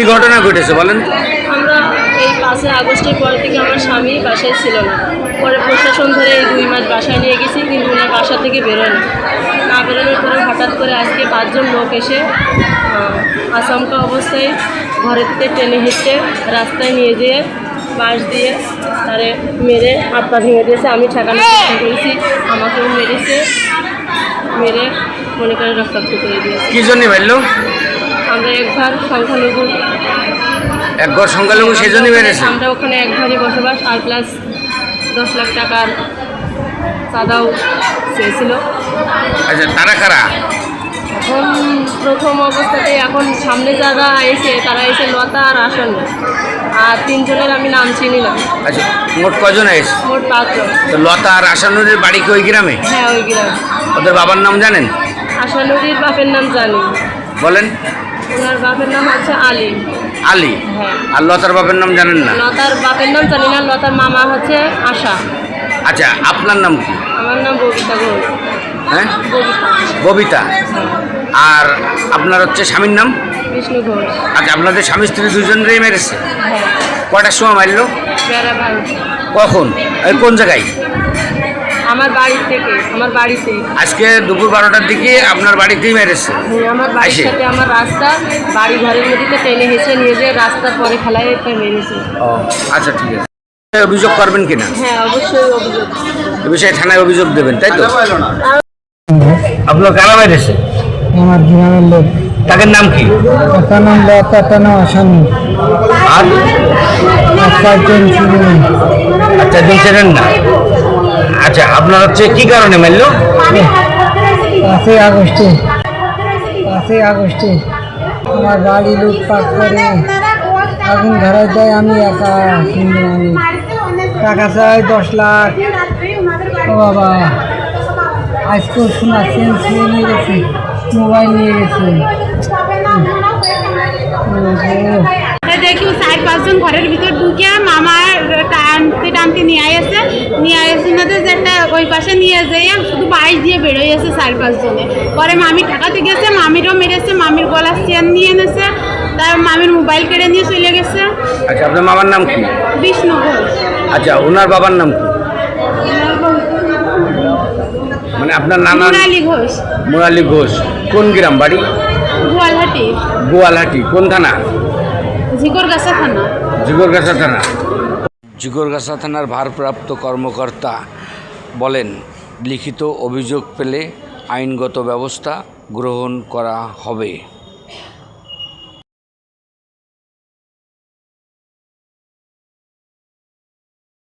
কি ঘটনা ঘটেছে বলেন? আমরা এই 5 আগস্টের পর থেকে আমার স্বামী বাসায় ছিল না। পরে প্রশাসন ধরে এই 2 মাস বাসায় নিয়ে গেছি, কিন্তু ওনার বাসা থেকে বেরোয় না বেরোনোর পরে হঠাৎ করে আজকে 5 জন লোক এসে আচমকা অবস্থায় ঘরের থেকে টেনে হিঁচড়ে রাস্তায় নিয়ে যেয়ে বাঁশ দিয়ে তারে মেরে হাত পা ভেঙে দিয়েছে। আমি ঠেকানোর চেষ্টা করেছি, আমাকেও মেরেছে, মেরে মনে করে রক্তাক্ত করে দিয়েছে। কি জন্য মারলো? আমরা একবার সংখ্যালঘু, এক ঘর সংখ্যালঘু সেই জন্যই মেরেছে। আমরা ওখানে এক ঘরে বসবাস, আর প্লাস 10 লাখ টাকার চাঁদাও চেয়েছিল। আচ্ছা, তারা কারা? এখন প্রথম অবস্থাতে এখন সামনে যারা এসে তারা এসে লতা আর আসন্ন, আর 3 জনের আমি নাম চিনি না। আচ্ছা, মোট কজন এসে? মোট 5 জন। তো লতা আর আশানুরের বাড়ি কি ওই গ্রামে? হ্যাঁ, ওই গ্রামে। ওদের বাবার নাম জানেন? আশানুরির বাপের নাম জানি। বলেন। ওনার বাপের নাম হচ্ছে আলী। আলী? হ্যাঁ। আর লতার বাপের নাম জানেন না? লতার বাপের নাম জানি না, লতার মামা হচ্ছে আশা। আচ্ছা, আপনার নাম কি? আমার নাম ববিতা ঘোষ। হ্যাঁ, ববিতা। ববিতা। আর আপনার হচ্ছে স্বামীর নাম? বিষ্ণু ঘোষ। আচ্ছা, আপনাদের স্বামী স্ত্রী দুজনেরই মেরেছে? হ্যাঁ। কটার সময় মারলো? বেড়া ভাই। কখন? এই কোন জায়গায়? আমার বাড়ি থেকে, আমার বাড়িতে। আজকে দুপুর 12টার দিকে আপনার বাড়িতেই মেরেছে? আমার বাড়ির সাথে আমার রাস্তা, বাড়ি ঘরের মধ্যে টেনে হেঁচে নিয়ে যেয়ে রাস্তার পরে ফেলায় একটা মেরেছে। ও আচ্ছা, ঠিক আছে। অভিযোগ করবেন কিনা? হ্যাঁ, অবশ্যই অভিযোগ। এ বিষয়ে থানায় অভিযোগ দেবেন, তাই তো? আপনার কারা মেরেছে? আমার গ্রামের লোক। তাদের নাম কি? তার নাম লতা, তার নাম আসামি। আর 5জন ছিল। আচ্ছা, দিন চেনেন না? আচ্ছা, আপনার হচ্ছে কি কারণে মারলো? 5 আগস্টে, 5 আগস্টে আমার বাড়ি লুটপাট করে আগুন ধরাই দেয়। আমি একা কিন্তু আমি টাকা চাই 10 লাখ। ও বাবা, আজকেও শোনা চেন ছিঁড়ে নিয়ে গেছে, মোবাইল নিয়ে গেছে। দেখি 4-5 জন ঘরের ভিতর ঢুকে মামার টানতে টানতে নিয়ে আসে না, যে একটা ওই পাশে নিয়ে যেয়ে শুধু 22 দিয়ে বেরোয় আছে 4-5 জনে। পরে মামি ঠেকাতে গেছে, মামিরও মেরেছে, মামির গলার চেন নিয়ে এনেছে, তার মামির মোবাইল কেড়ে নিয়ে চলে গেছে। আচ্ছা, আপনার মামার নাম কি? বিষ্ণু ঘোষ। আচ্ছা, ওনার বাবার নাম কি? মানে আপনার নানা? মুরালি ঘোষ। মুরালি ঘোষ। কোন গ্রাম বাড়ি? গোয়ালহাটি। গোয়ালহাটি কোন থানা? ঝিকরগাছা থানা। জিগরগাছা থানা। জিগরগাছা থানার ভারপ্রাপ্ত কর্মকর্তা বলেন, লিখিত অভিযোগ পেলে আইনগত ব্যবস্থা গ্রহণ করা হবে।